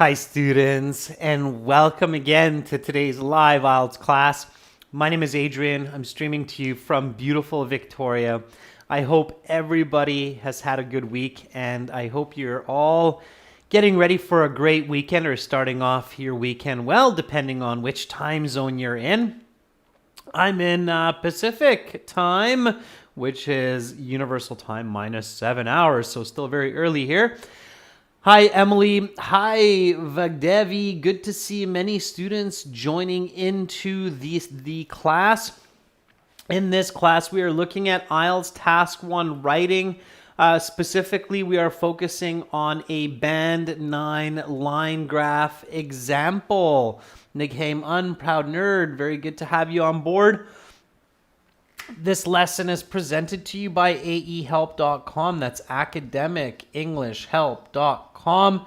Hi students, and welcome again to today's live IELTS class. My name is Adrian. I'm streaming to you from beautiful Victoria. I hope everybody has had a good week, and I hope you're all getting ready for a great weekend or starting off your weekend well, depending on which time zone you're in. I'm in Pacific time, which is Universal Time minus 7 hours, so still very early here. Hi, Emily. Hi, Vagdevi. Good to see many students joining into the class. In this class, we are looking at IELTS Task 1 Writing. Specifically, we are focusing on a Band 9 line graph example. Nighaim Unproud Nerd, very good to have you on board. This lesson is presented to you by aehelp.com. That's academicenglishhelp.com.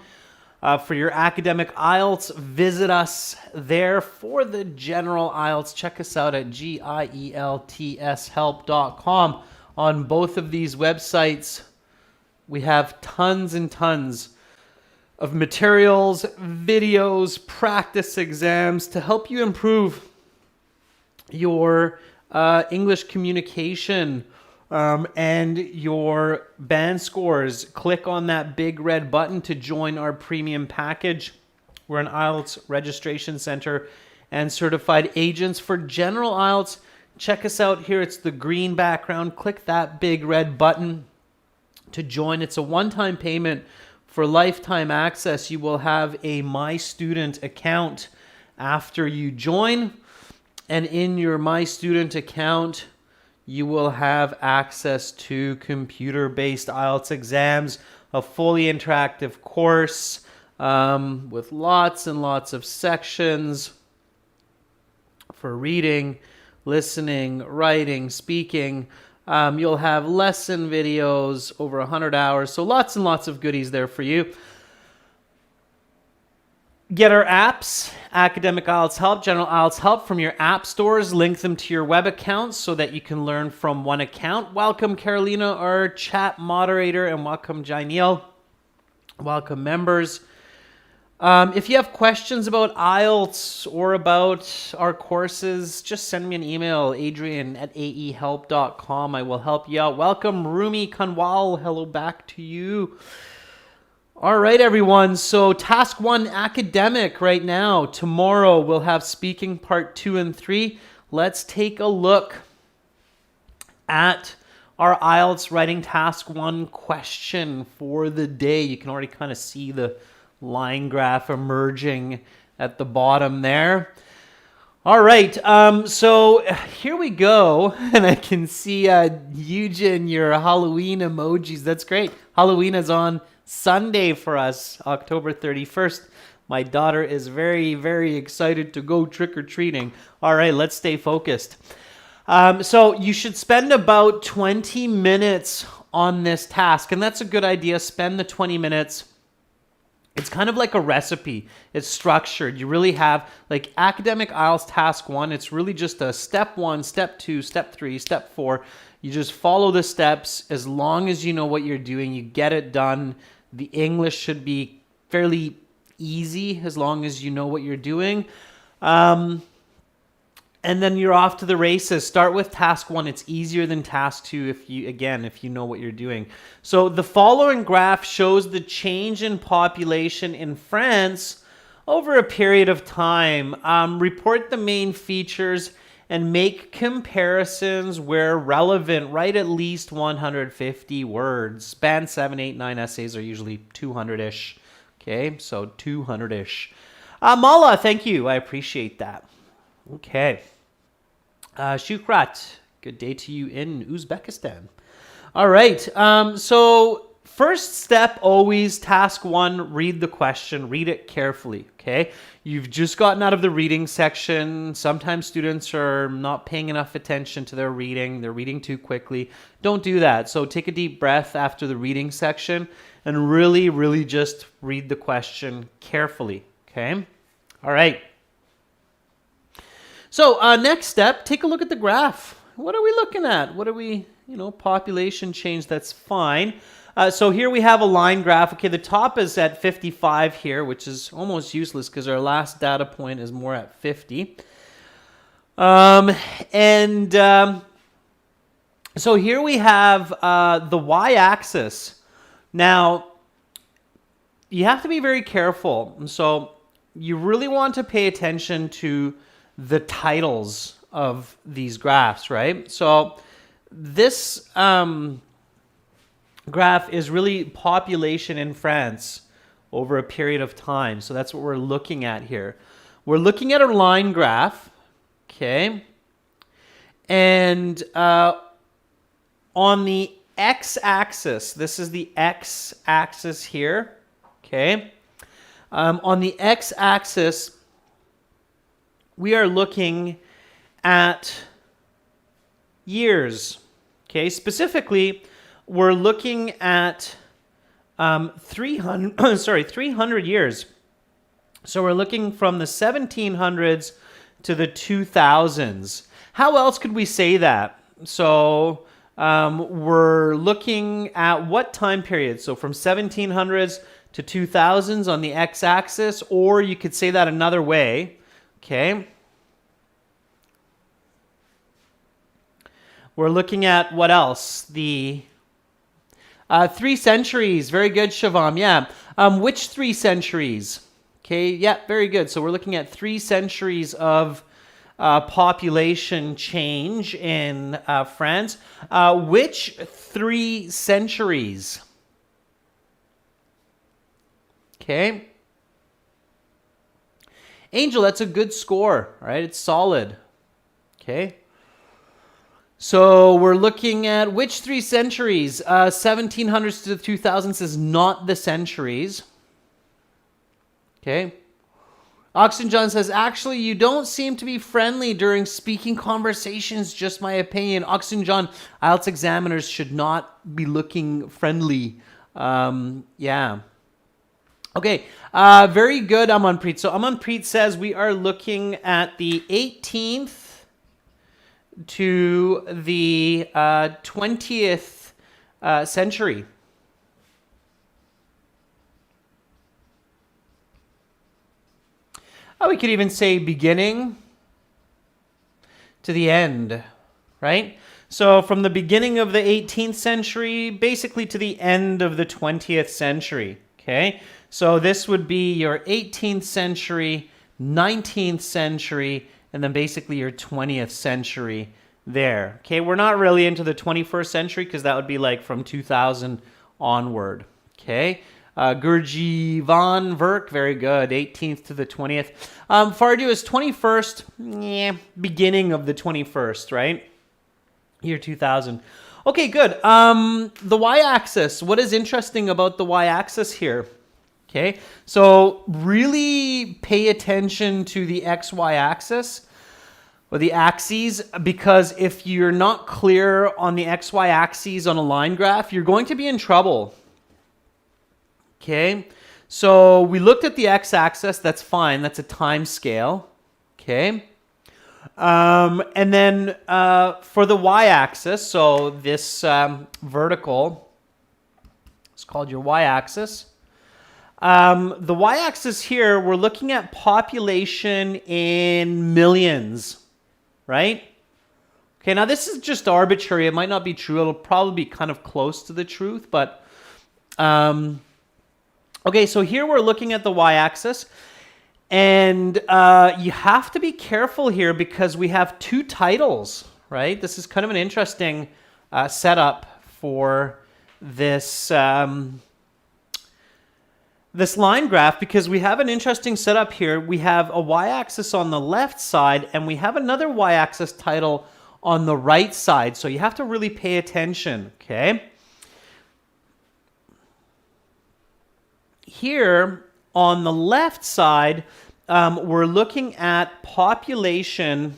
For your academic IELTS, visit us there. For the general IELTS, check us out at gieltshelp.com. On both of these websites, we have tons and tons of materials, videos, practice exams to help you improve your English communication and your band scores. Click on that big red button to join our premium package. We're an IELTS registration center and certified agents for general IELTS. Check us out here. It's the green background. Click that big red button to join. It's a one-time payment for lifetime access. You will have a My Student account after you join. And in your My Student account, you will have access to computer-based IELTS exams, a fully interactive course with lots and lots of sections for reading, listening, writing, speaking. You'll have lesson videos, over 100 hours, so lots and lots of goodies there for you. Get our apps, Academic IELTS Help, General IELTS Help from your app stores. Link them to your web accounts so that you can learn from one account. Welcome, Carolina, our chat moderator, and welcome, Jainiel. Welcome, members. If you have questions about IELTS or about our courses, just send me an email, adrian@aehelp.com. I will help you out. Welcome, Rumi Kanwal. Hello back to you. All right, everyone. So task 1, academic right now. Tomorrow we'll have speaking part 2 and 3. Let's take a look at our IELTS writing task 1 question for the day. You can already kind of see the line graph emerging at the bottom there. All right, so here we go. And I can see Eugen, your Halloween emojis. That's great. Halloween is on Sunday for us, October 31st. My daughter is very, very excited to go trick-or-treating. All right, let's stay focused. So you should spend about 20 minutes on this task, and that's a good idea. Spend the 20 minutes. It's kind of like a recipe. It's structured. You really have, like Academic IELTS Task 1, it's really just a step 1, step 2, step 3, step 4. You just follow the steps. As long as you know what you're doing, you get it done. The English should be fairly easy as long as you know what you're doing. And then you're off to the races. Start with task 1. It's easier than task 2 if you know what you're doing. So the following graph shows the change in population in France over a period of time. Report the main features and make comparisons where relevant. Write at least 150 words. Band 7, 8, 9 essays are usually 200-ish. Okay, so 200-ish. Mala, thank you. I appreciate that. Okay. Shukrat, good day to you in Uzbekistan. All right, so first step, always task 1, read the question, read it carefully, okay? You've just gotten out of the reading section. Sometimes students are not paying enough attention to their reading. They're reading too quickly. Don't do that. So take a deep breath after the reading section and really, really just read the question carefully, okay? All right. So next step, take a look at the graph. What are we looking at? What are we, population change, that's fine. So here we have a line graph. Okay, the top is at 55 here, which is almost useless because our last data point is more at 50. So here we have the y-axis. Now, you have to be very careful. So you really want to pay attention to the titles of these graphs, right? So this graph is really population in France over a period of time. So that's what we're looking at here. We're looking at a line graph, okay? And on the x-axis, this is the x-axis here, okay? On the x-axis, we are looking at years, okay? Specifically, we're looking at 300 years. So we're looking from the 1700s to the 2000s. How else could we say that? So we're looking at what time period? So from 1700s to 2000s on the x-axis, or you could say that another way, okay? We're looking at what else? The 3 centuries. Very good, Shivam. Yeah. Which 3 centuries? Okay. Yeah, very good. So we're looking at 3 centuries of population change in France. Which 3 centuries? Okay. Angel, that's a good score, right? It's solid. Okay. So we're looking at which 3 centuries? 1700s to the 2000s is not the centuries. Okay. Oxygen John says, actually, you don't seem to be friendly during speaking conversations, just my opinion. Oxygen John, IELTS examiners should not be looking friendly. Yeah. Okay, very good, Amanpreet. So Amanpreet says we are looking at the 18th to the 20th century. We could even say beginning to the end, right? So from the beginning of the 18th century, basically to the end of the 20th century, okay? So this would be your 18th century, 19th century, and then basically your 20th century there. Okay, we're not really into the 21st century because that would be like from 2000 onward. Okay, Gurji Van Verk, very good, 18th to the 20th. Fardu is 21st, beginning of the 21st, right? Year 2000. Okay, good. The y-axis, what is interesting about the y-axis here? Okay, so really pay attention to the XY axis or the axes, because if you're not clear on the XY axes on a line graph, you're going to be in trouble. Okay, so we looked at the x-axis, that's fine, that's a time scale. Okay, and then for the y-axis, so this vertical, it's called your y-axis. The y-axis here, we're looking at population in millions, right? Okay, now this is just arbitrary. It might not be true. It'll probably be kind of close to the truth, but okay, so here we're looking at the y-axis, and you have to be careful here because we have 2 titles, right? This is kind of an interesting setup for this this line graph, because we have an interesting setup here. We have a y-axis on the left side, and we have another y-axis title on the right side. So you have to really pay attention, okay? Here on the left side, we're looking at population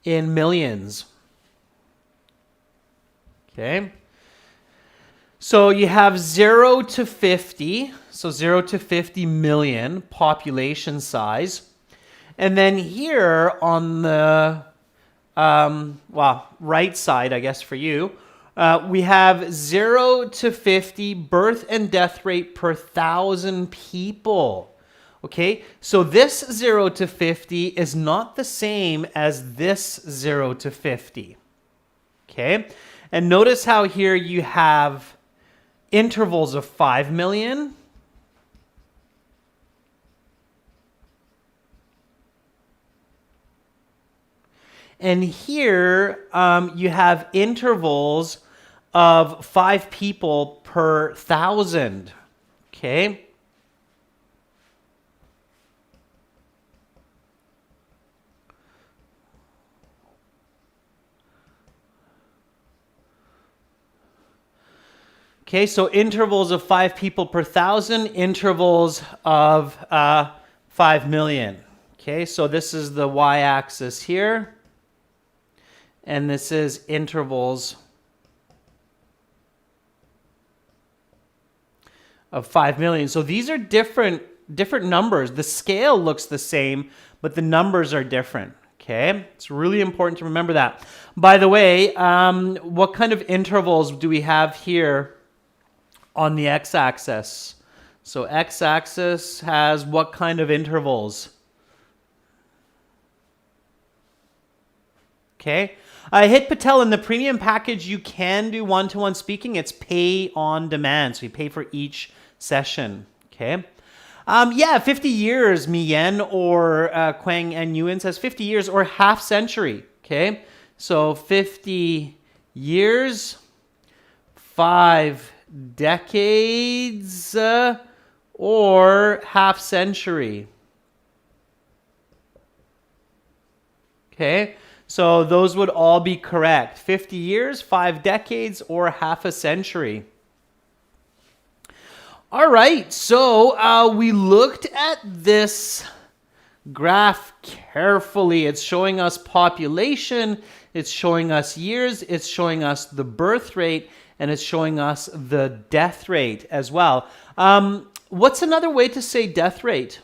in millions, okay? So you have 0 to 50, so 0 to 50 million population size. And then here on the right side, I guess for you, We have 0 to 50 birth and death rate per 1,000 people. Okay, so this 0 to 50 is not the same as this 0 to 50. Okay, and notice how here you have intervals of 5 million. And here you have intervals of 5 people per 1,000. Okay. Okay, so intervals of 5 people per 1,000, intervals of 5 million. Okay, so this is the y-axis here. And this is intervals of 5 million. So these are different numbers. The scale looks the same, but the numbers are different. Okay, it's really important to remember that. By the way, what kind of intervals do we have here on the x-axis? So x-axis has what kind of intervals? Okay. Hit Patel, in the premium package, you can do one-to-one speaking. It's pay on demand. So you pay for each session. Okay. Yeah, 50 years, Mi Yen or Quang and Yuan says 50 years or half century. Okay. So 50 years, 5 decades, or half century. Okay. So those would all be correct. 50 years, 5 decades, or half a century. All right, so we looked at this graph carefully. It's showing us population, it's showing us years, it's showing us the birth rate, and it's showing us the death rate as well. What's another way to say death rate?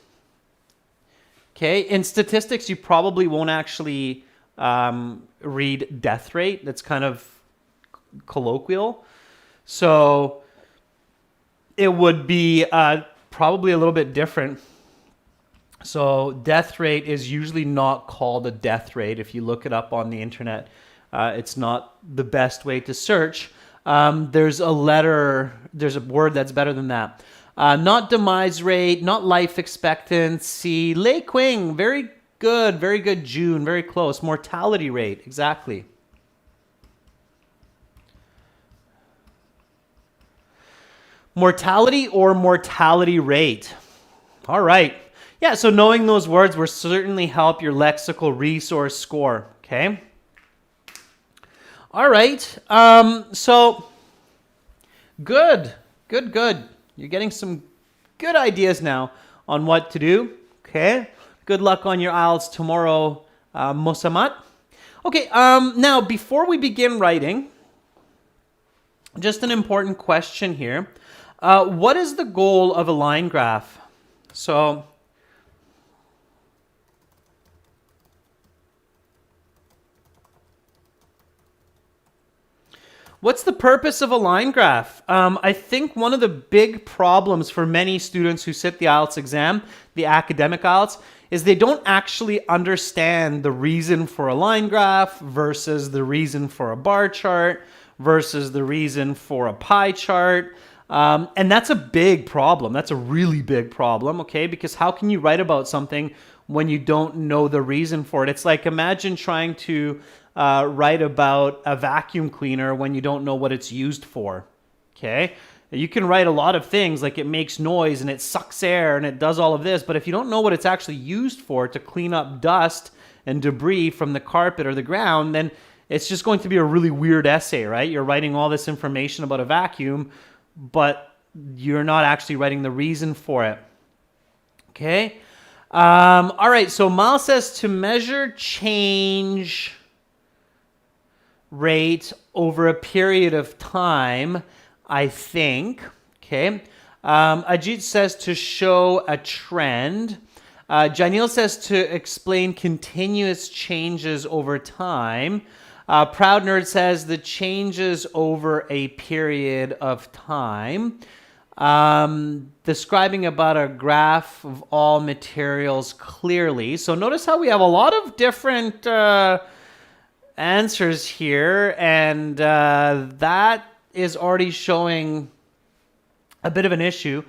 Okay, in statistics, you probably won't actually read death rate. That's kind of colloquial. So it would be probably a little bit different. So death rate is usually not called a death rate. If you look it up on the internet, it's not the best way to search. There's a word that's better than that. Not demise rate, not life expectancy. Lei Qing, very good, June, very close. Mortality rate, exactly. Mortality or mortality rate. All right. Yeah, so knowing those words will certainly help your lexical resource score, okay? All right. So good. You're getting some good ideas now on what to do, okay? Good luck on your IELTS tomorrow, Mosamat. Okay, now before we begin writing, just an important question here. What is the goal of a line graph? So, what's the purpose of a line graph? I think one of the big problems for many students who sit the IELTS exam, the academic IELTS, is they don't actually understand the reason for a line graph versus the reason for a bar chart versus the reason for a pie chart. And that's a big problem. That's a really big problem, okay? Because how can you write about something when you don't know the reason for it? It's like, imagine trying to write about a vacuum cleaner when you don't know what it's used for, okay? You can write a lot of things like it makes noise and it sucks air and it does all of this, but if you don't know what it's actually used for, to clean up dust and debris from the carpet or the ground, then it's just going to be a really weird essay, right? You're writing all this information about a vacuum, but you're not actually writing the reason for it, okay? All right, so Mal says to measure change rate over a period of time, I think, okay. Ajit says to show a trend. Janil says to explain continuous changes over time. Proud Nerd says the changes over a period of time. Describing about a graph of all materials clearly. So notice how we have a lot of different answers here, and that is already showing a bit of an issue.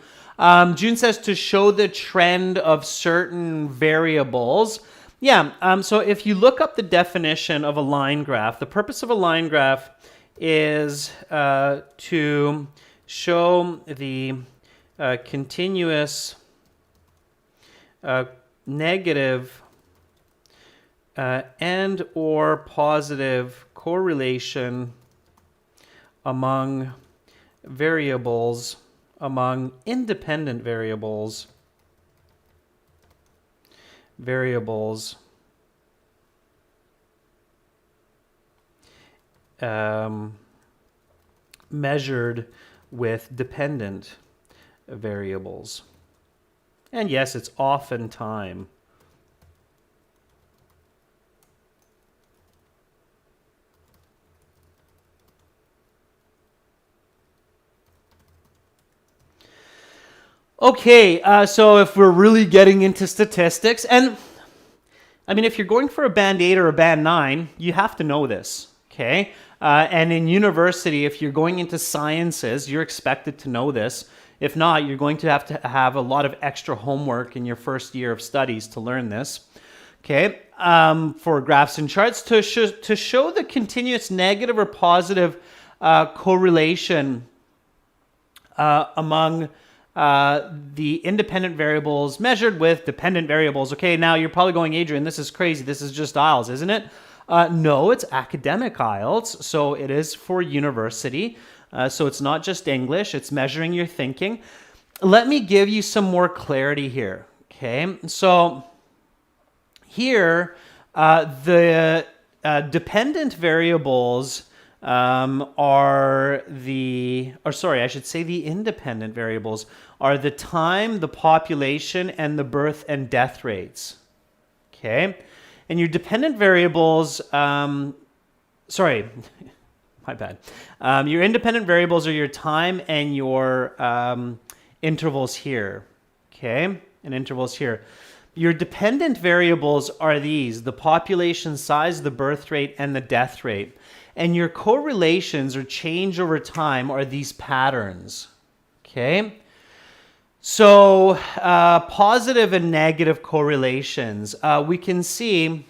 June says to show the trend of certain variables. Yeah, so if you look up the definition of a line graph, the purpose of a line graph is to show the continuous negative and or positive correlation among variables, among independent variables, measured with dependent variables. And yes, it's often time. Okay, so if we're really getting into statistics, and I mean, if you're going for a band 8 or a band 9, you have to know this, okay? And in university, if you're going into sciences, you're expected to know this. If not, you're going to have a lot of extra homework in your first year of studies to learn this, okay? For graphs and charts, to show the continuous negative or positive correlation among the independent variables measured with dependent variables. Okay, now you're probably going, Adrian, this is crazy. This is just IELTS, isn't it? No, it's academic IELTS, so it is for university. So it's not just English, it's measuring your thinking. Let me give you some more clarity here, okay? So here, the dependent variables the independent variables are the time, the population, and the birth and death rates, okay? And your dependent variables, my bad. Your independent variables are your time and your intervals here, okay? And intervals here. Your dependent variables are these: the population size, the birth rate, and the death rate. And your correlations or change over time are these patterns, okay? So positive and negative correlations. We can see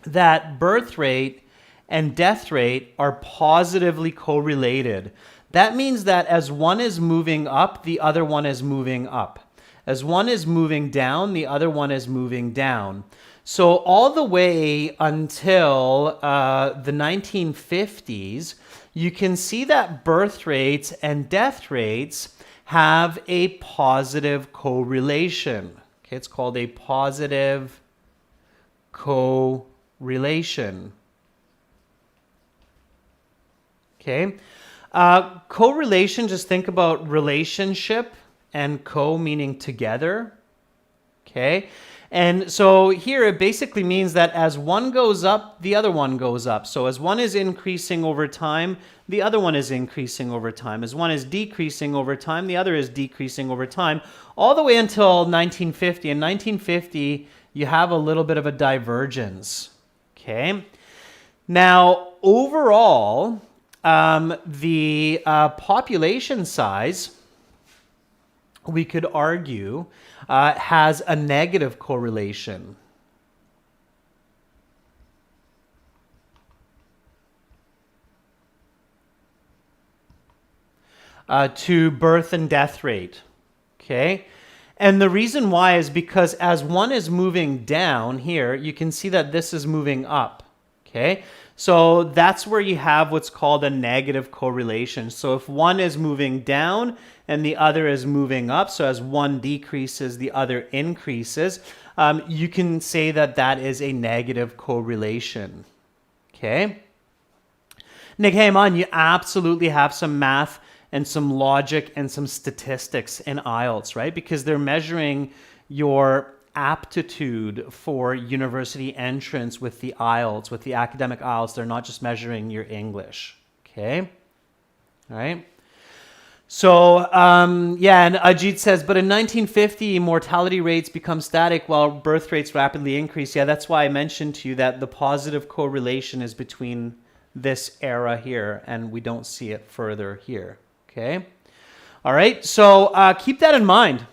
that birth rate and death rate are positively correlated. That means that as one is moving up, the other one is moving up. As one is moving down, the other one is moving down. So all the way until the 1950s, you can see that birth rates and death rates have a positive correlation. Okay, it's called a positive correlation. Okay, correlation, just think about relationship, and co meaning together. Okay. And so here it basically means that as one goes up, the other one goes up. So as one is increasing over time, the other one is increasing over time. As one is decreasing over time, the other is decreasing over time, all the way until 1950. In 1950, you have a little bit of a divergence. Okay. Now, overall, the population size, we could argue, has a negative correlation. To birth and death rate, okay? And the reason why is because as one is moving down here, you can see that this is moving up, okay? So that's where you have what's called a negative correlation. So if one is moving down and the other is moving up, so as one decreases, the other increases, you can say that that is a negative correlation, okay? Nick, hey man, you absolutely have some math and some logic and some statistics in IELTS, right? Because they're measuring your aptitude for university entrance with the IELTS, with the academic IELTS. They're not just measuring your English. Okay? All right? So, yeah, and Ajit says, but in 1950, mortality rates become static while birth rates rapidly increase. Yeah, that's why I mentioned to you that the positive correlation is between this era here, and we don't see it further here. Okay? All right, so keep that in mind.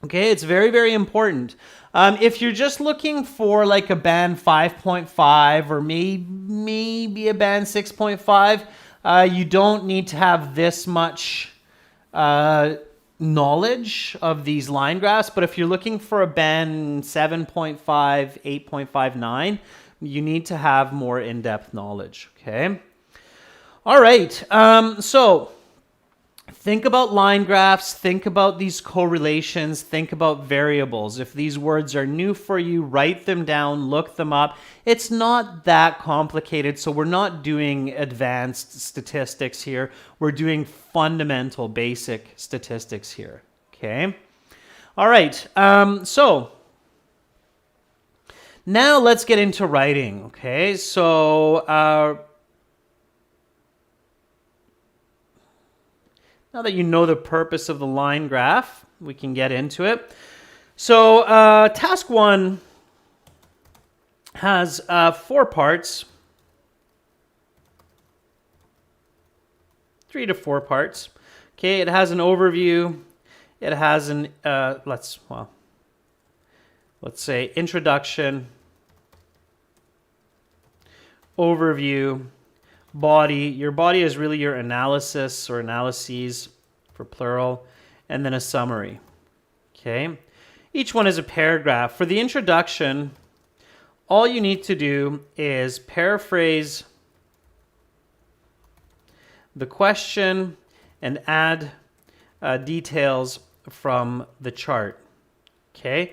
Okay, it's very, very important. If you're just looking for like a band 5.5 or maybe a band 6.5, you don't need to have this much knowledge of these line graphs. But if you're looking for a band 7.5, 8.59, you need to have more in-depth knowledge. Okay. All right. So think about line graphs, think about these correlations, think about variables. If these words are new for you, write them down, look them up. It's not that complicated, so we're not doing advanced statistics here. We're doing fundamental, basic statistics here, okay? All right, so now let's get into writing, okay? So, now that you know the purpose of the line graph, we can get into it. So task 1 has 4 parts, 3 to 4 parts. Okay, it has an overview. It has an let's say introduction, overview, body. Your body is really your analysis or analyses for plural, and then a summary. Okay, each one is a paragraph. For the introduction, all you need to do is paraphrase the question and add details from the chart. Okay,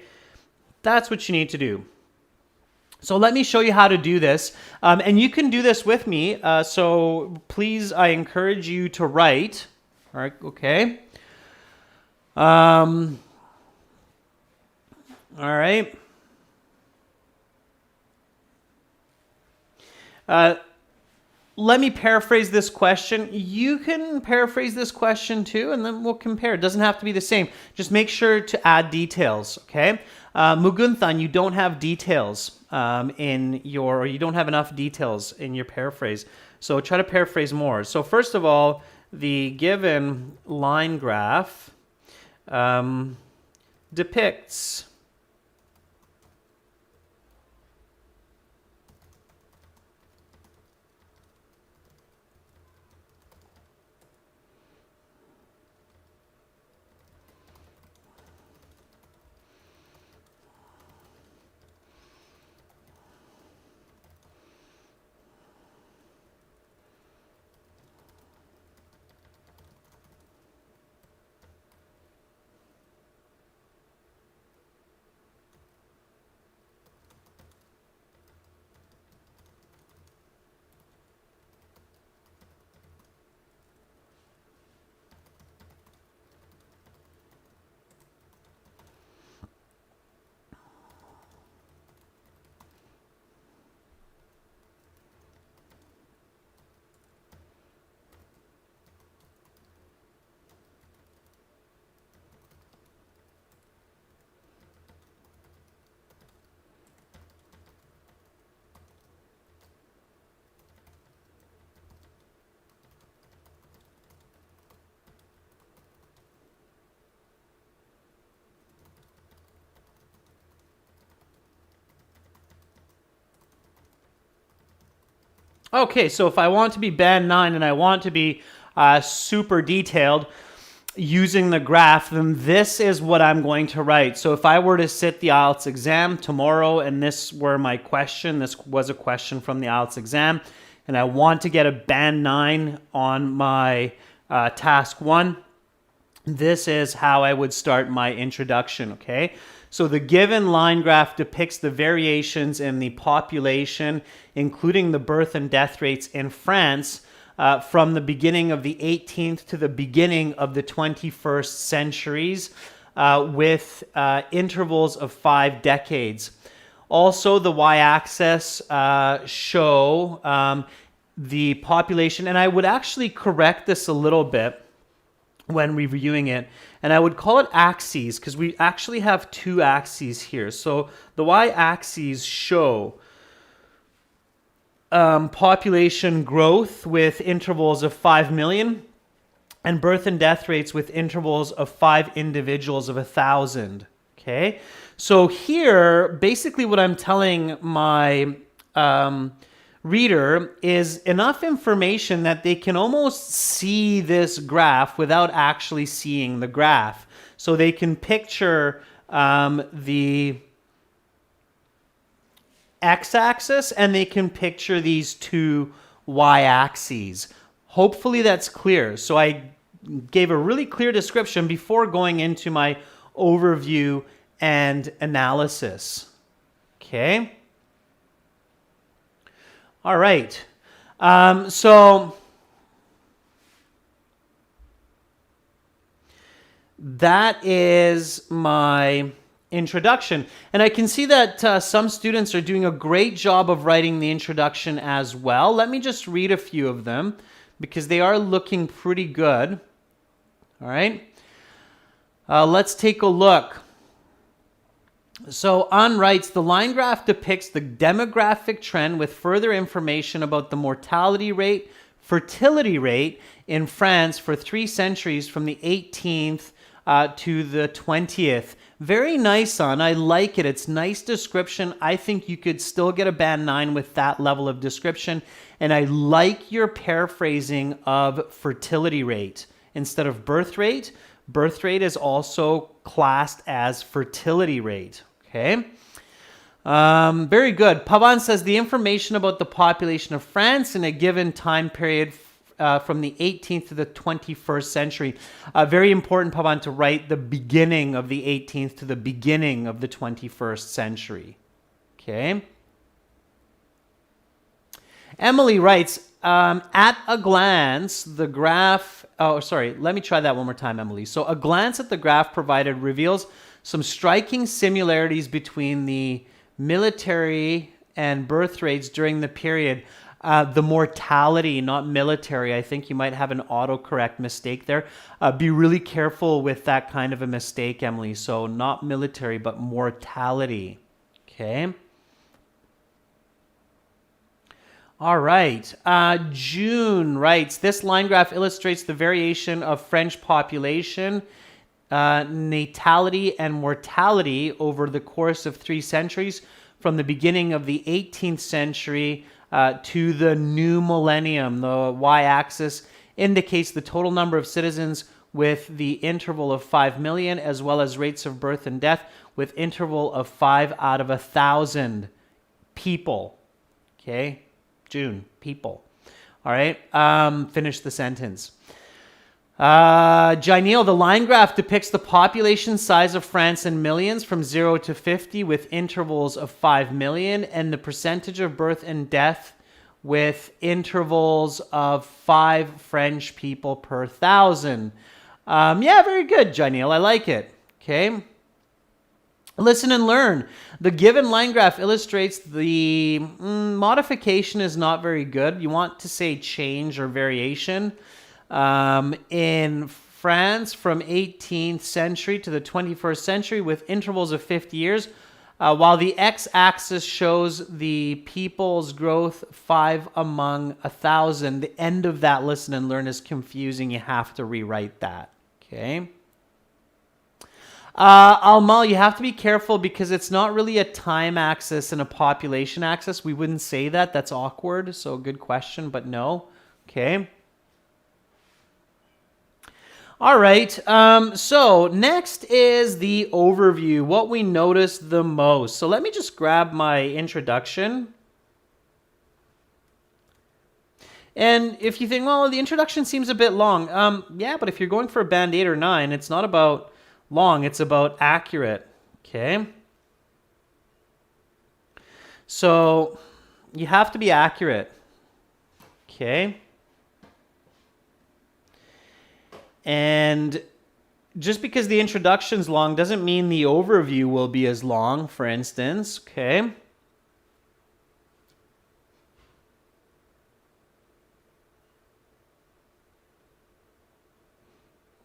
that's what you need to do. So let me show you how to do this. And you can do this with me. So please, I encourage you to write. All right, okay. All right. Let me paraphrase this question. You can paraphrase this question too, and then we'll compare. It doesn't have to be the same. Just make sure to add details, okay? Mugunthan, you don't have details or you don't have enough details in your paraphrase. So try to paraphrase more. So first of all, the given line graph depicts okay, so if I want to be band 9 and I want to be super detailed using the graph, then this is what I'm going to write. So if I were to sit the IELTS exam tomorrow and this were my question, this was a question from the IELTS exam, and I want to get a band 9 on my task 1, this is how I would start my introduction, okay? So the given line graph depicts the variations in the population, including the birth and death rates in France from the beginning of the 18th to the beginning of the 21st centuries. with intervals of 5 decades. Also, the y-axis show the population, and I would actually correct this a little bit when reviewing it, and I would call it axes because we actually have 2 axes here. So the y-axes show population growth with intervals of 5 million and birth and death rates with intervals of 5 individuals of 1,000. Okay, so here basically what I'm telling my reader is enough information that they can almost see this graph without actually seeing the graph. So they can picture the x-axis and they can picture these 2 y-axes. Hopefully that's clear. So I gave a really clear description before going into my overview and analysis. Okay. All right. So that is my introduction. And I can see that some students are doing a great job of writing the introduction as well. Let me just read a few of them because they are looking pretty good. All right. Let's take a look. So An writes, the line graph depicts the demographic trend with further information about the mortality rate, fertility rate in France for 3 centuries from the 18th to the 20th. Very nice, An. I like it. It's nice description. I think you could still get a band 9 with that level of description. And I like your paraphrasing of fertility rate instead of birth rate. Birth rate is also classed as fertility rate. Okay. Very good. Pavan says the information about the population of France in a given time period from the 18th to the 21st century. Very important, Pavan, to write the beginning of the 18th to the beginning of the 21st century. Okay. Emily writes, at a glance, the graph... Oh, sorry. Let me try that one more time, Emily. So a glance at the graph provided reveals some striking similarities between the military and birth rates during the period. The mortality, not military. I think you might have an autocorrect mistake there. Be really careful with that kind of a mistake, Emily. So not military, but mortality. Okay. All right. June writes, this line graph illustrates the variation of French population, natality, and mortality over the course of 3 centuries from the beginning of the 18th century to the new millennium. The y-axis indicates the total number of citizens with the interval of 5 million, as well as rates of birth and death with interval of 5 out of 1,000 people. Okay. June, people. All right, finish the sentence. Janil, the line graph depicts the population size of France in millions from 0 to 50 with intervals of 5 million and the percentage of birth and death with intervals of 5 French people per 1,000. Yeah, very good, Janil. I like it. Okay. Listen and learn. The given line graph illustrates the modification is not very good. You want to say change or variation. In France from 18th century to the 21st century with intervals of 50 years, while the x-axis shows the people's growth 5 among 1,000. The end of that listen and learn is confusing. You have to rewrite that. Okay. Almal, you have to be careful because it's not really a time axis and a population axis. We wouldn't say that. That's awkward. So good question, but no. Okay. All right. So next is the overview, what we noticed the most. So let me just grab my introduction. And if you think, well, the introduction seems a bit long. Yeah, but if you're going for a band 8 or 9, it's not about long, it's about accurate. Okay. So you have to be accurate. Okay. And just because the introduction's long doesn't mean the overview will be as long, for instance, okay?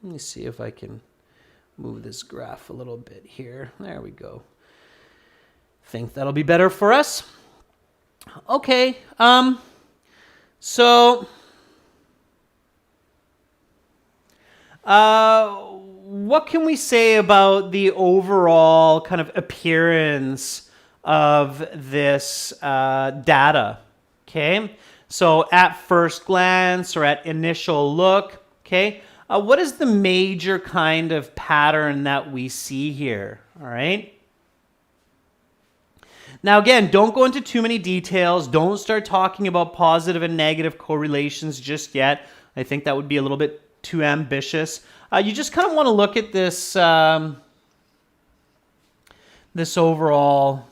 Let me see if I can move this graph a little bit here. There we go. Think that'll be better for us. Okay, so what can we say about the overall kind of appearance of this data? Okay, so at first glance or at initial look, okay, what is the major kind of pattern that we see here? All right. Now, again, don't go into too many details. Don't start talking about positive and negative correlations just yet. I think that would be a little bit too ambitious. You just kind of want to look at this, this overall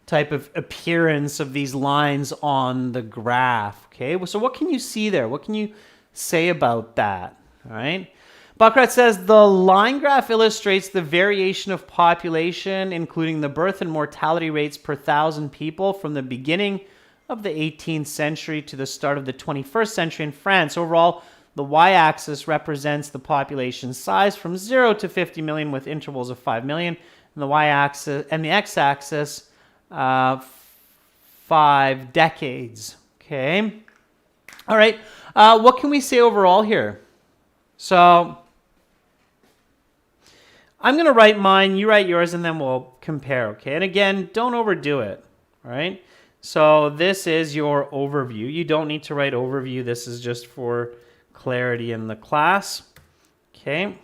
type of appearance of these lines on the graph. Okay, so what can you see there? What can you say about that? All right. Buckrat says the line graph illustrates the variation of population, including the birth and mortality rates per 1,000 people from the beginning of the 18th century to the start of the 21st century in France. Overall, the y-axis represents the population size from 0 to 50 million with intervals of 5 million, and the y-axis and the x-axis 5 decades. Okay. All right. What can we say overall here? So I'm going to write mine, you write yours, and then we'll compare, okay? And again, don't overdo it, all right? So this is your overview. You don't need to write overview. This is just for clarity in the class, okay?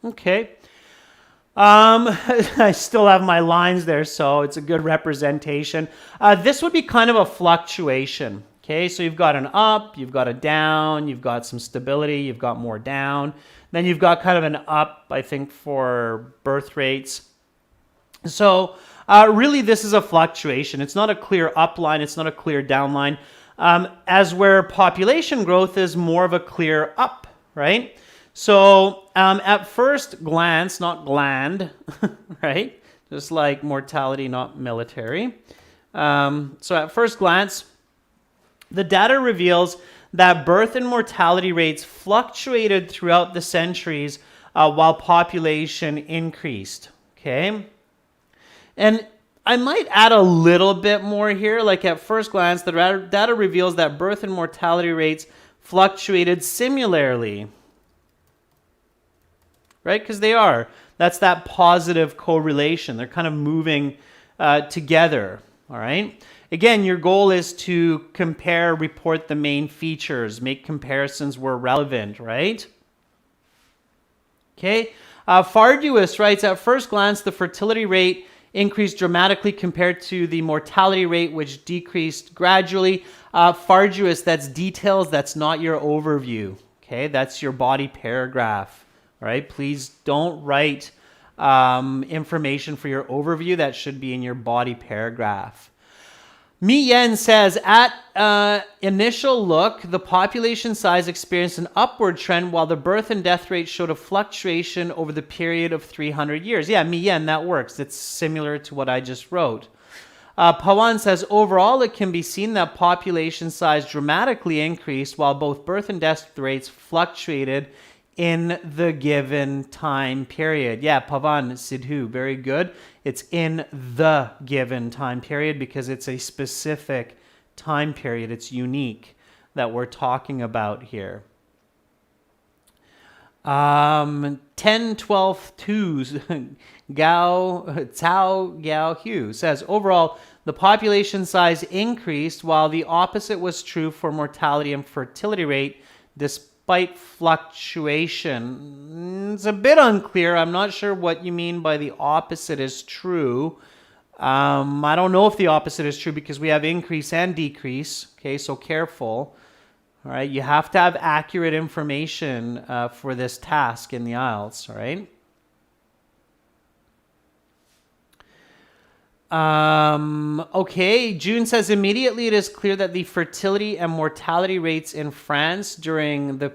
Okay. I still have my lines there, so it's a good representation. This would be kind of a fluctuation. Okay, so you've got an up, you've got a down, you've got some stability, you've got more down. Then you've got kind of an up, I think, for birth rates. So really this is a fluctuation. It's not a clear up line, it's not a clear down line. As where population growth is more of a clear up, right? So at first glance, not gland, right? Just like mortality, not military. So at first glance, the data reveals that birth and mortality rates fluctuated throughout the centuries while population increased, okay? And I might add a little bit more here. Like at first glance, the data reveals that birth and mortality rates fluctuated similarly, right? Because they are. That's that positive correlation. They're kind of moving together, all right? Again, your goal is to compare, report the main features, make comparisons where relevant, right? Okay. Farduous writes, at first glance, the fertility rate increased dramatically compared to the mortality rate, which decreased gradually. Farduous, that's details, that's not your overview, okay? That's your body paragraph. All right, please don't write information for your overview. That should be in your body paragraph. Mi Yen says, at initial look, the population size experienced an upward trend while the birth and death rate showed a fluctuation over the period of 300 years. Yeah, Mi Yen, that works. It's similar to what I just wrote. Pawan says, overall, it can be seen that population size dramatically increased while both birth and death rates fluctuated in the given time period. Yeah, Pavan Sidhu, very good. It's in the given time period because it's a specific time period. It's unique that we're talking about here. 10, 12, 2s, Cao Gao Hu says, overall, the population size increased while the opposite was true for mortality and fertility rate despite fluctuation. It's a bit unclear. I'm not sure what you mean by the opposite is true. I don't know if the opposite is true because we have increase and decrease. Okay, so careful. All right, you have to have accurate information for this task in the IELTS, all right? Okay, June says, immediately it is clear that the fertility and mortality rates in France during the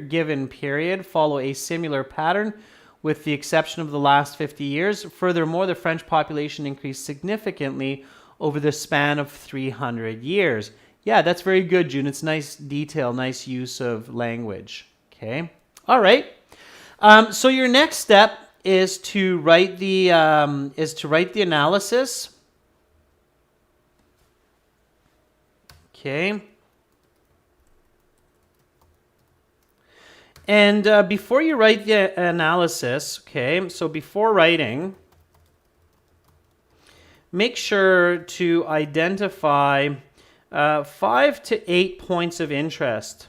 given period follow a similar pattern, with the exception of the last 50 years. Furthermore, the French population increased significantly over the span of 300 years. Yeah, that's very good, June. It's nice detail, nice use of language. Okay. All right. So your next step is to write the analysis. Okay. And before you write the analysis, okay, so before writing, make sure to identify 5 to 8 points of interest.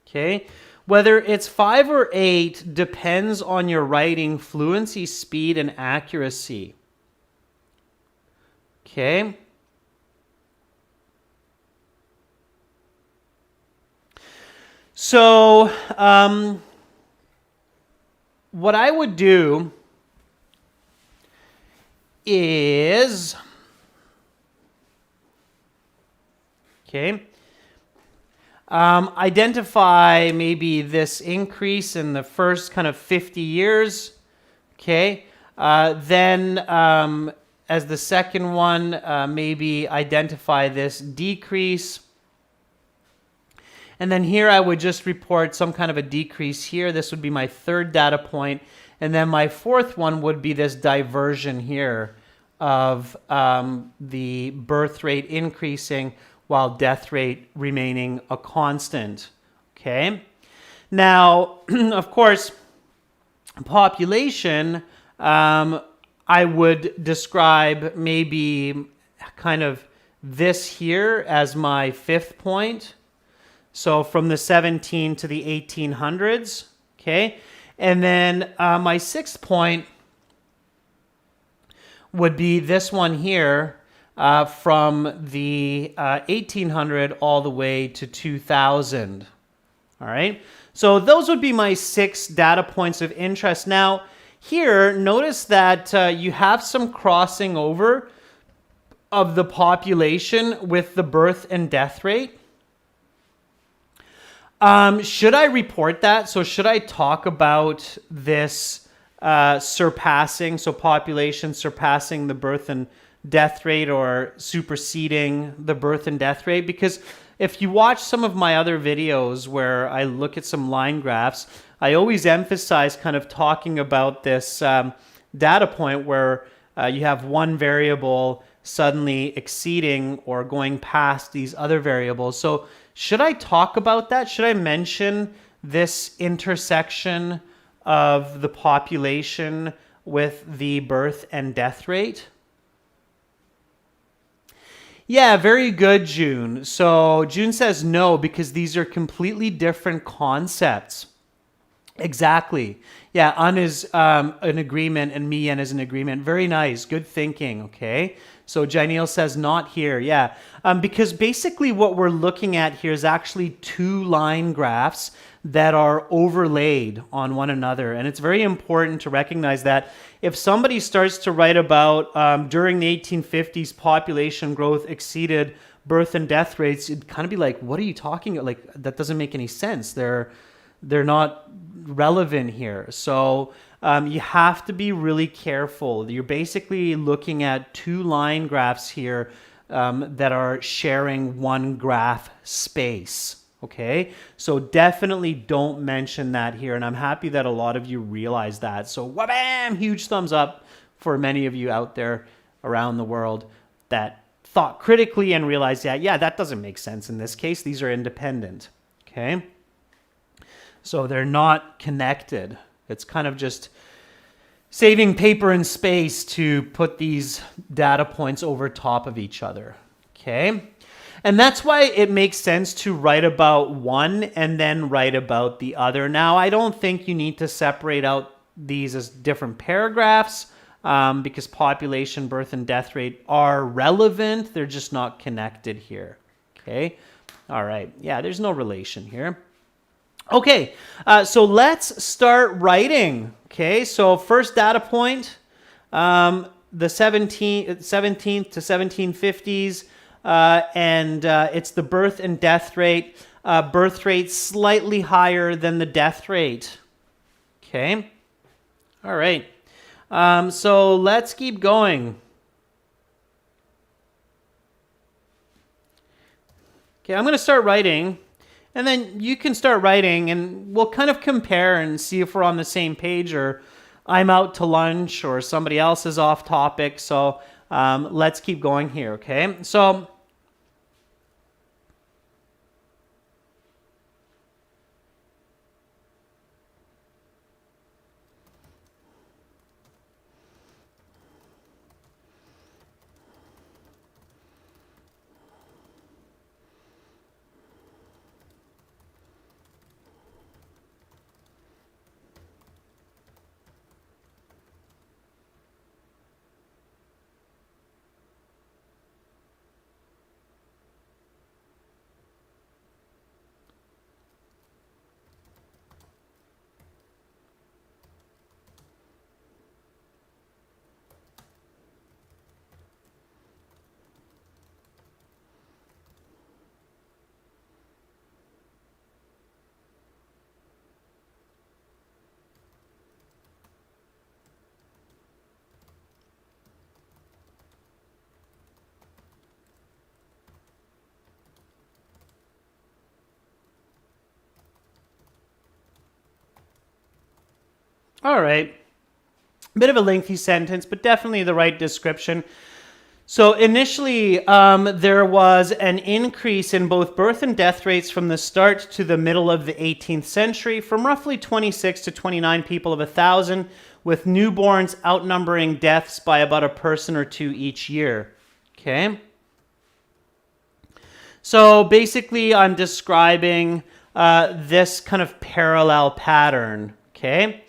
Okay, whether it's 5 or 8 depends on your writing fluency, speed, and accuracy. Okay. So, what I would do is, okay, identify maybe this increase in the first kind of 50 years, okay, then as the second one, maybe identify this decrease. And then here I would just report some kind of a decrease here. This would be my third data point. And then my fourth one would be this diversion here of the birth rate increasing while death rate remaining a constant. Okay. Now, of course, population, I would describe maybe kind of this here as my fifth point. So from the 17 to the 1800s, okay? And then my sixth point would be this one here from the 1800 all the way to 2000, all right? So those would be my 6 data points of interest. Now, here, notice that you have some crossing over of the population with the birth and death rate. Should I report that? So should I talk about this surpassing, so population surpassing the birth and death rate or superseding the birth and death rate? Because if you watch some of my other videos where I look at some line graphs, I always emphasize kind of talking about this data point where you have one variable suddenly exceeding or going past these other variables. So should I talk about that? Should I mention this intersection of the population with the birth and death rate? Yeah, very good, June. So June says no, because these are completely different concepts. Exactly. Yeah, Un is an agreement and Mian is an agreement. Very nice. Good thinking, okay? So Janelle says not here. Yeah, because basically what we're looking at here is actually 2 line graphs that are overlaid on one another. And it's very important to recognize that if somebody starts to write about during the 1850s population growth exceeded birth and death rates, it'd kind of be like, what are you talking about? Like, that doesn't make any sense. They're not relevant here. So you have to be really careful. You're basically looking at 2 line graphs here that are sharing one graph space. Okay, so definitely don't mention that here. And I'm happy that a lot of you realize that. So wha-bam, huge thumbs up for many of you out there around the world that thought critically and realized, yeah, that doesn't make sense in this case. These are independent. Okay. So they're not connected. It's kind of just saving paper and space to put these data points over top of each other. Okay? And that's why it makes sense to write about one and then write about the other. Now, I don't think you need to separate out these as different paragraphs because population, birth, and death rate are relevant. They're just not connected here. Okay? All right. Yeah, there's no relation here. Okay, so let's start writing. Okay, so first data point, the 17th to 1750s, and it's the birth and death rate. Birth rate slightly higher than the death rate. Okay, all right. So let's keep going. Okay, I'm going to start writing. And then you can start writing and we'll kind of compare and see if we're on the same page or I'm out to lunch or somebody else is off topic. So let's keep going here, okay? So all right, bit of a lengthy sentence, but definitely the right description. So initially, there was an increase in both birth and death rates from the start to the middle of the 18th century, from roughly 26 to 29 people of 1,000, with newborns outnumbering deaths by about a person or two each year. Okay? So basically, I'm describing this kind of parallel pattern. Okay?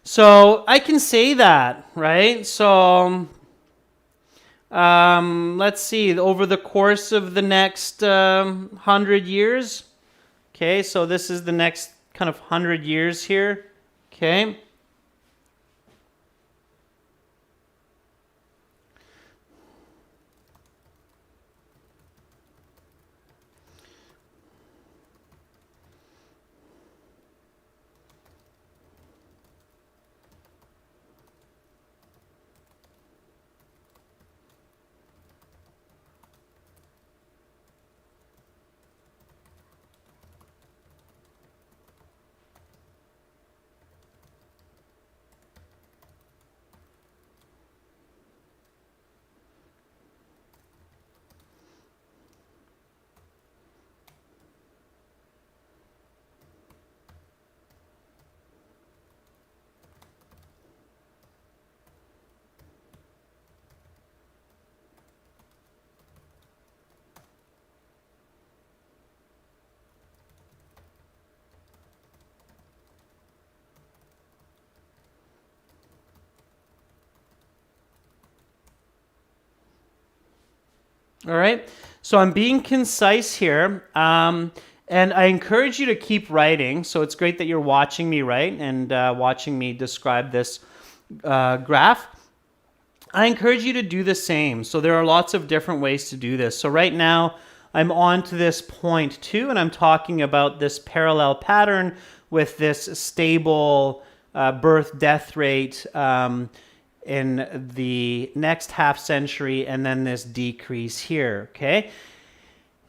So I can say that, right? So let's see, over the course of the next 100 years. Okay, so this is the next kind of 100 years here. Okay. All right, so I'm being concise here, and I encourage you to keep writing. So it's great that you're watching me write and watching me describe this graph. I encourage you to do the same. So there are lots of different ways to do this. So right now, I'm on to this point 2, and I'm talking about this parallel pattern with this stable birth-death rate in the next half century, and then this decrease here, okay?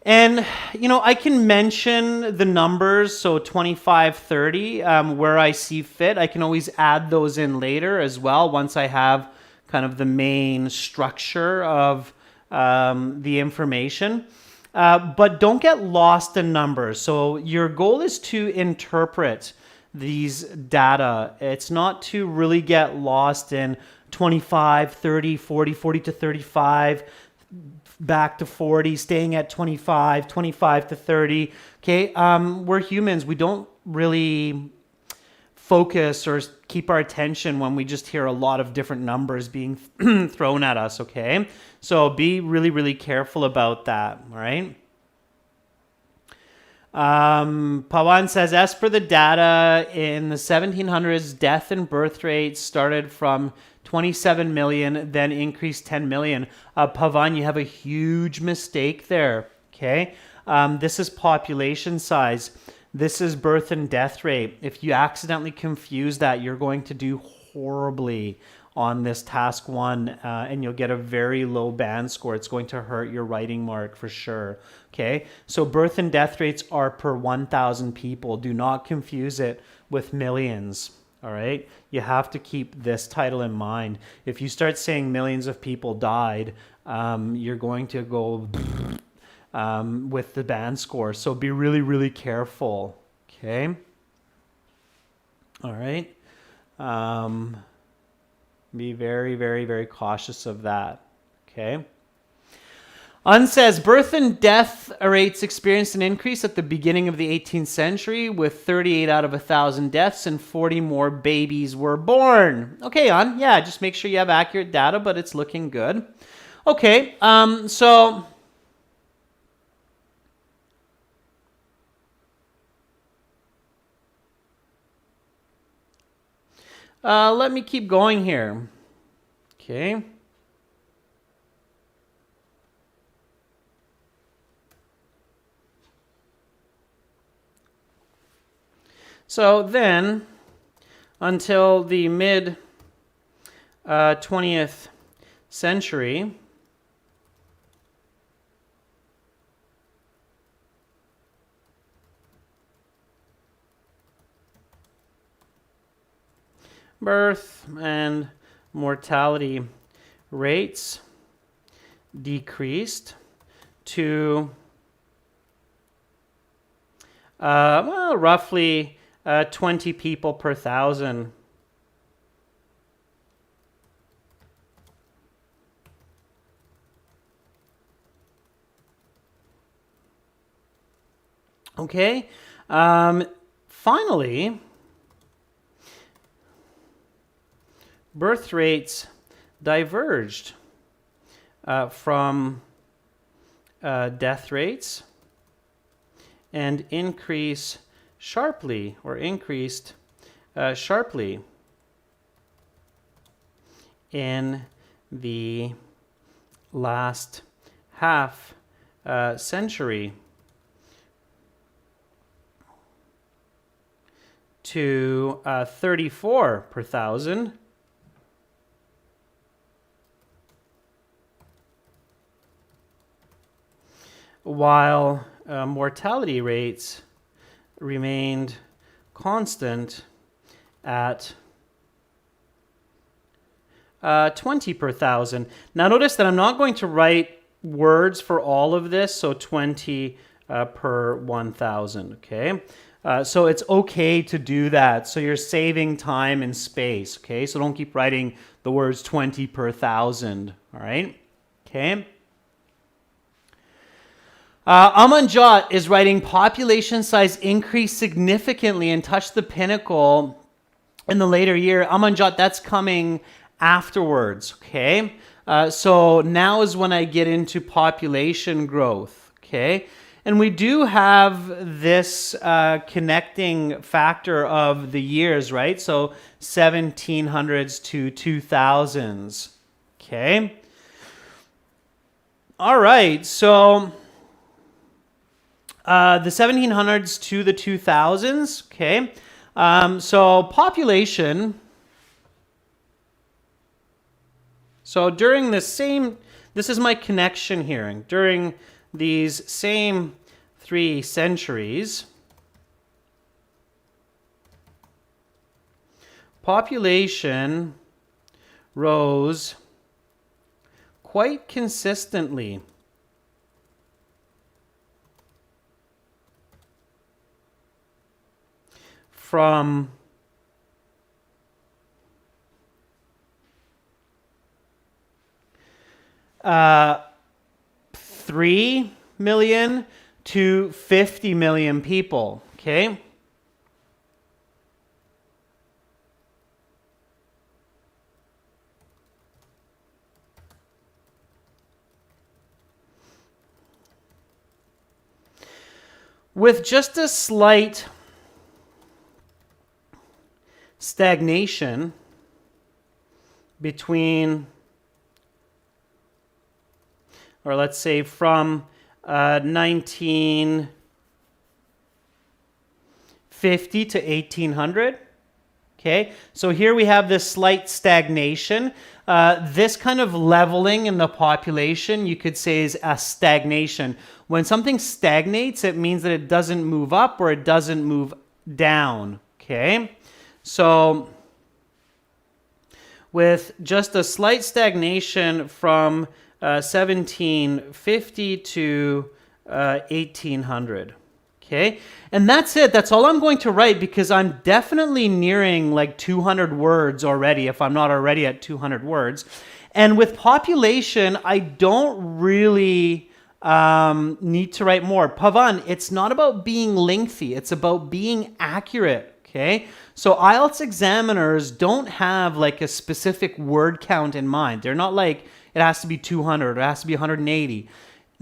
And, you know, I can mention the numbers, so 25, 30, where I see fit. I can always add those in later as well once I have kind of the main structure of the information. But don't get lost in numbers. So your goal is to interpret these data. It's not to really get lost in 25, 30, 40, 40 to 35, back to 40, staying at 25, 25 to 30. Okay, we're humans. We don't really focus or keep our attention when we just hear a lot of different numbers being thrown at us, okay? So be really, really careful about that, all right? Pawan says, as per the data in the 1700s, death and birth rates started from 27 million, then increased 10 million. Pavan, you have a huge mistake there, okay? This is population size. This is birth and death rate. If you accidentally confuse that, you're going to do horribly on this task 1, and you'll get a very low band score. It's going to hurt your writing mark for sure. Okay, so birth and death rates are per 1,000 people. Do not confuse it with millions. All right, you have to keep this title in mind. If you start saying millions of people died, you're going to go with the band score. So be really, really careful. Okay. All right. Be very, very, very cautious of that. Okay. Un says, birth and death rates experienced an increase at the beginning of the 18th century with 38 out of 1,000 deaths and 40 more babies were born. Okay, Un. Yeah, just make sure you have accurate data, but it's looking good. Okay, so... let me keep going here. Okay. So then, until the mid 20th century, birth and mortality rates decreased to well, roughly 20 people per 1,000. Okay. Finally, birth rates diverged from death rates and increased sharply in the last half century to 34 per 1,000. While mortality rates remained constant at 20 per 1,000. Now notice that I'm not going to write words for all of this, so 20 per 1,000, okay? So it's okay to do that, so you're saving time and space, okay? So don't keep writing the words 20 per 1,000, all right? Okay? Amanjot is writing population size increased significantly and touched the pinnacle in the later year. Amanjot, that's coming afterwards, okay? So now is when I get into population growth, okay? And we do have this connecting factor of the years, right? So 1700s to 2000s, okay? All right, so... the 1700s to the 2000s, okay? So population, so during the same, this is my connection here, during these same 3 centuries, population rose quite consistently. from 3 million to 50 million people, okay? With just a slight stagnation between, or let's say from 1950 to 1800. Okay, so here we have this slight stagnation. This kind of leveling in the population, you could say, is a stagnation. When something stagnates, it means that it doesn't move up or it doesn't move down. Okay, so with just a slight stagnation from 1750 to 1800. Okay, and that's it. That's all I'm going to write because I'm definitely nearing like 200 words already, if I'm not already at 200 words. And with population, I don't really need to write more. Pavan, it's not about being lengthy. It's about being accurate. Okay, so IELTS examiners don't have like a specific word count in mind. They're not like it has to be 200 or it has to be 180.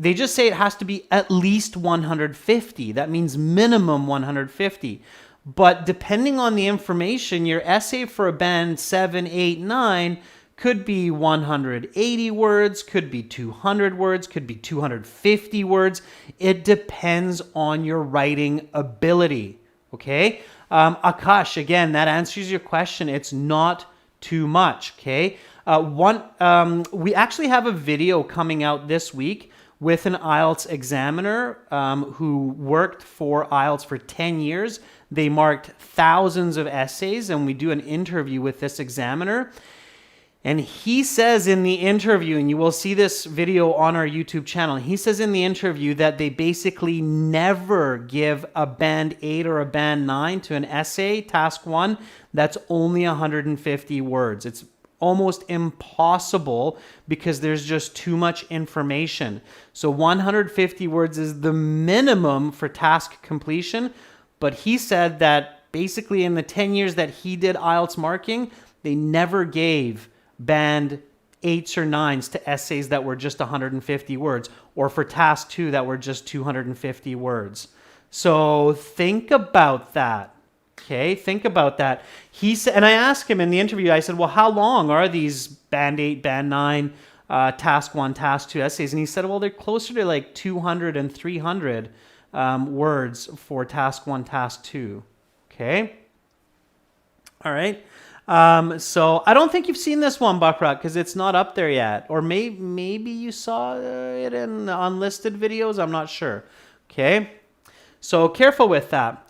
They just say it has to be at least 150. That means minimum 150. But depending on the information, your essay for a band 7, 8, 9 could be 180 words, could be 200 words, could be 250 words. It depends on your writing ability. Okay? Akash, again, that answers your question. It's not too much. Okay? We actually have a video coming out this week with an IELTS examiner who worked for IELTS for 10 years. They marked thousands of essays, and we do an interview with this examiner. And he says in the interview, and you will see this video on our YouTube channel, he says in the interview that they basically never give a band 8 or a band 9 to an essay, task 1, that's only 150 words. It's almost impossible because there's just too much information. So 150 words is the minimum for task completion, but he said that basically in the 10 years that he did IELTS marking, they never gave band 8s or 9s to essays that were just 150 words, or for task 2 that were just 250 words. So think about that. Okay, think about that. He said, and I asked him in the interview, I said, well, how long are these band 8, band 9, task 1, task 2 essays? And he said, well, they're closer to like 200 and 300 words for task 1, task 2. Okay. All right. So I don't think you've seen this one, Buckrock, because it's not up there yet. Or maybe you saw it in the unlisted videos. I'm not sure. Okay. So careful with that.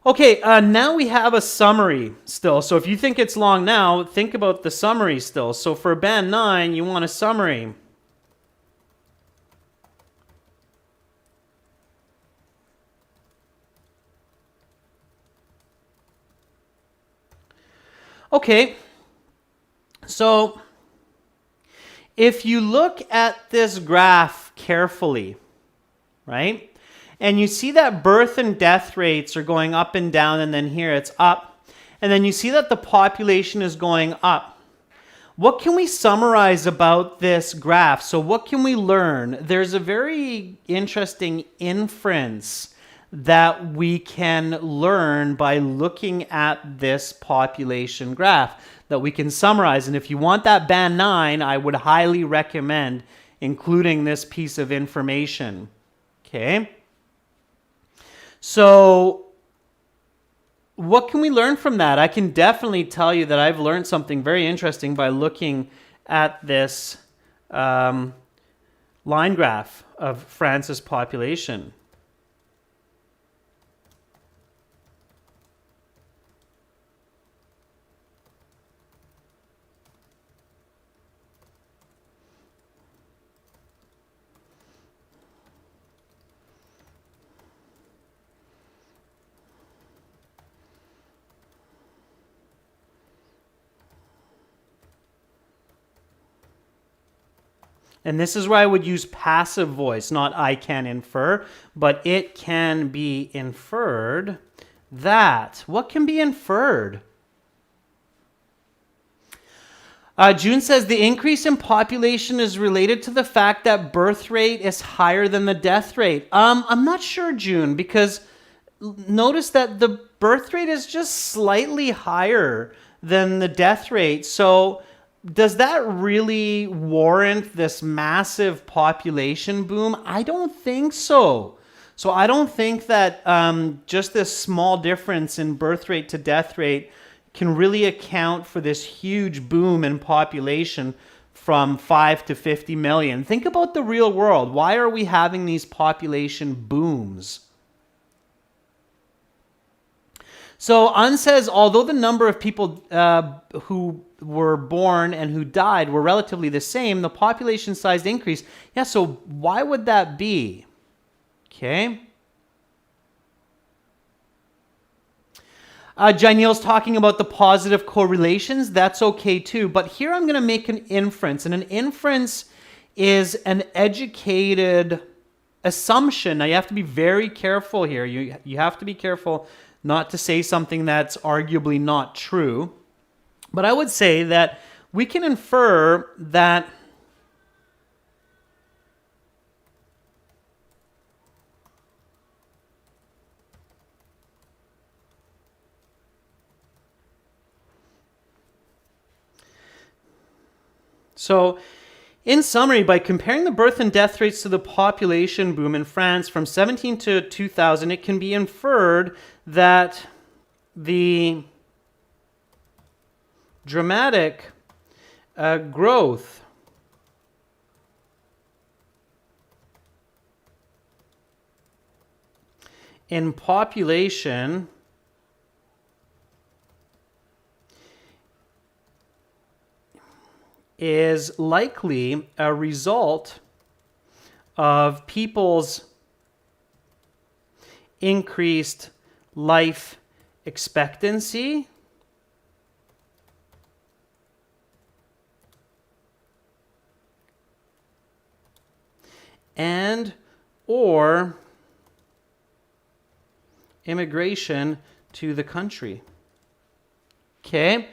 Okay, now we have a summary still. So if you think it's long now, think about the summary still. So for band 9, you want a summary. Okay, so if you look at this graph carefully, right? And you see that birth and death rates are going up and down, and then here it's up. And then you see that the population is going up. What can we summarize about this graph? So what can we learn? There's a very interesting inference that we can learn by looking at this population graph that we can summarize. And if you want that band 9, I would highly recommend including this piece of information. Okay? So what can we learn from that? I can definitely tell you that I've learned something very interesting by looking at this line graph of France's population. And this is where I would use passive voice, not I can infer, but it can be inferred that. What can be inferred? June says the increase in population is related to the fact that birth rate is higher than the death rate. I'm not sure, June, because notice that the birth rate is just slightly higher than the death rate. So does that really warrant this massive population boom? I don't think so. So I don't think that just this small difference in birth rate to death rate can really account for this huge boom in population from 5 to 50 million. Think about the real world. Why are we having these population booms? So Un says, although the number of people who were born and who died were relatively the same, the population size increased. Yeah, so why would that be? Okay. Janelle's talking about the positive correlations. That's okay too. But here I'm going to make an inference. And an inference is an educated assumption. Now you have to be very careful here. You have to be careful not to say something that's arguably not true. But I would say that we can infer that so, in summary, by comparing the birth and death rates to the population boom in France from 17 to 2000, it can be inferred that the dramatic growth in population is likely a result of people's increased life expectancy and or immigration to the country. Okay?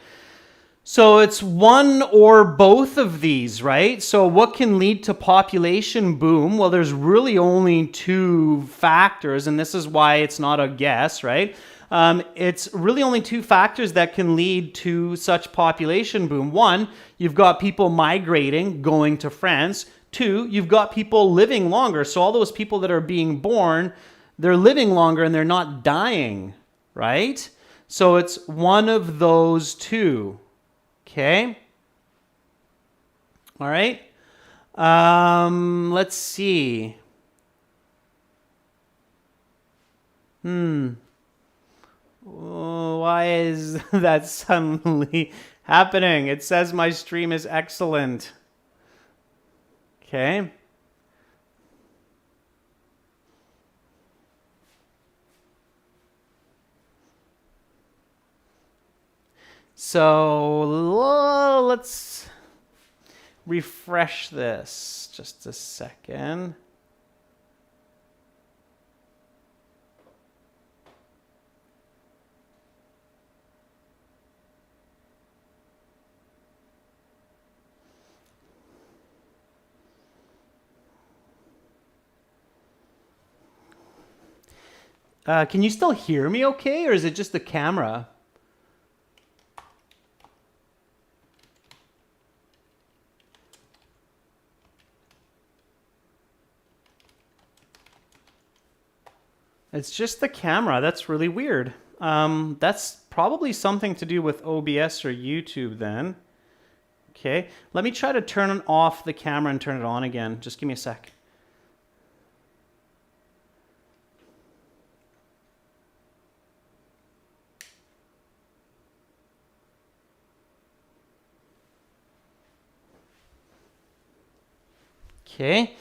So it's one or both of these, right? So what can lead to population boom? Well, there's really only two factors, and this is why it's not a guess, right? It's really only two factors that can lead to such population boom. One, you've got people migrating, going to France. Two, you've got people living longer. So all those people that are being born, they're living longer and they're not dying, right? So it's one of those two. Okay. All right. Let's see. Why is that suddenly happening? It says my stream is excellent. Okay. So let's refresh this just a second. Can you still hear me okay, or is it just the camera? It's just the camera. That's really weird. That's probably something to do with OBS or YouTube then. Okay, let me try to turn off the camera and turn it on again. Just give me a sec. Okay.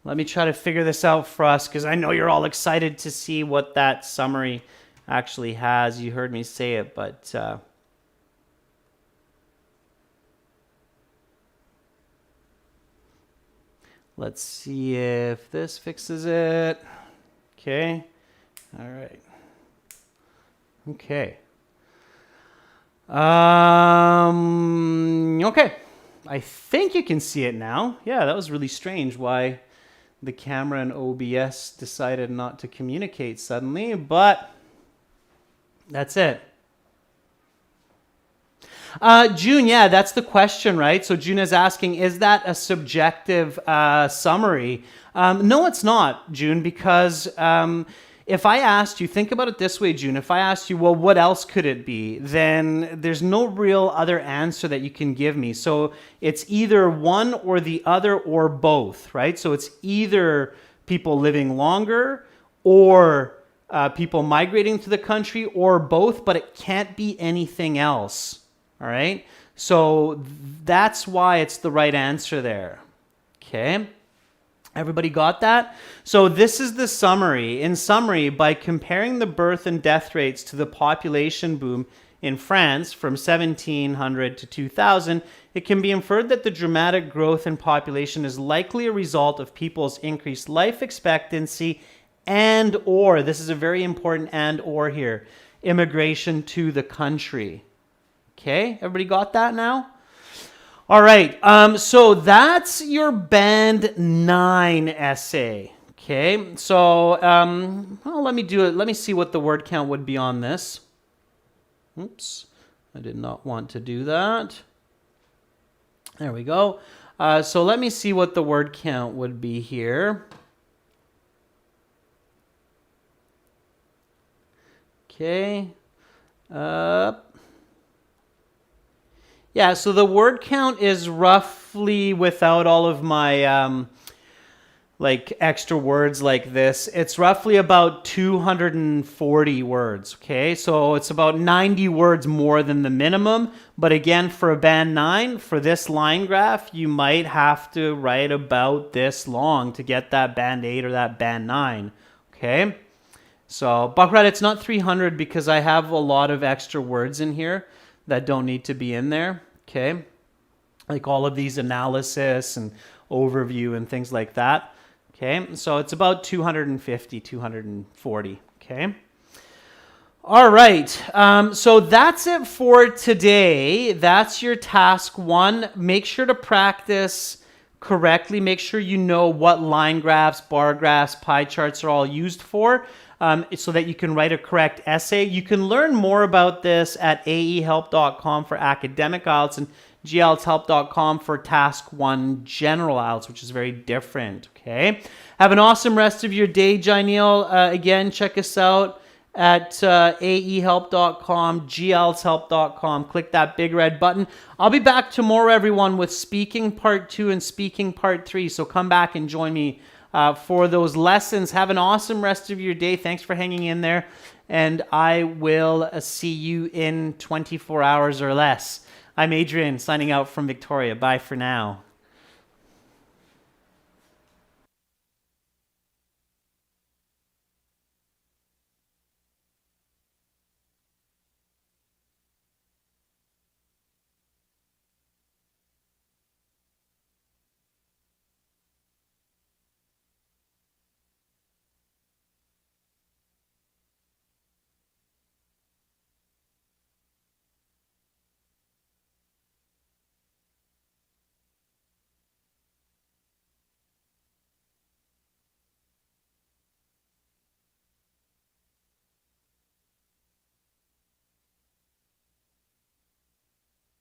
Let me try to figure this out for us, because I know you're all excited to see what that summary actually has. You heard me say it, but Let's see if this fixes it. Okay. All right. Okay. Okay. I think you can see it now. Yeah, that was really strange why the camera and OBS decided not to communicate suddenly, but that's it. June, yeah, that's the question, right? So June is asking, is that a subjective summary? No, it's not, June, because if I asked you, think about it this way, June, if I asked you, well, what else could it be? Then there's no real other answer that you can give me. So it's either one or the other or both, right? So it's either people living longer or people migrating to the country or both, but it can't be anything else. All right, so that's why it's the right answer there. Okay, everybody got that? So this is the summary. In summary, by comparing the birth and death rates to the population boom in France from 1700 to 2000, it can be inferred that the dramatic growth in population is likely a result of people's increased life expectancy and or, this is a very important and or here, immigration to the country. Okay, everybody got that now? All right, so that's your Band 9 essay. Okay, so well, let me do it. Let me see what the word count would be on this. Oops, I did not want to do that. There we go. So let me see what the word count would be here. Okay. Yeah, so the word count is roughly, without all of my like extra words like this, it's roughly about 240 words, okay? So it's about 90 words more than the minimum. But again, for a Band 9, for this line graph, you might have to write about this long to get that Band 8 or that Band 9, okay? So, Bakrat, it's not 300 because I have a lot of extra words in here that don't need to be in there, okay? Like all of these analysis and overview and things like that, okay? So it's about 250, 240, okay? All right, so that's it for today. That's your task 1. Make sure to practice correctly. Make sure you know what line graphs, bar graphs, pie charts are all used for. So that you can write a correct essay. You can learn more about this at aehelp.com for academic IELTS and glshelp.com for task 1 general IELTS, which is very different, okay? Have an awesome rest of your day, Jainil. Again, check us out at aehelp.com, glshelp.com. Click that big red button. I'll be back tomorrow, everyone, with speaking part 2 and speaking part 3, so come back and join me for those lessons. Have an awesome rest of your day. Thanks for hanging in there. And I will see you in 24 hours or less. I'm Adrian, signing out from Victoria. Bye for now.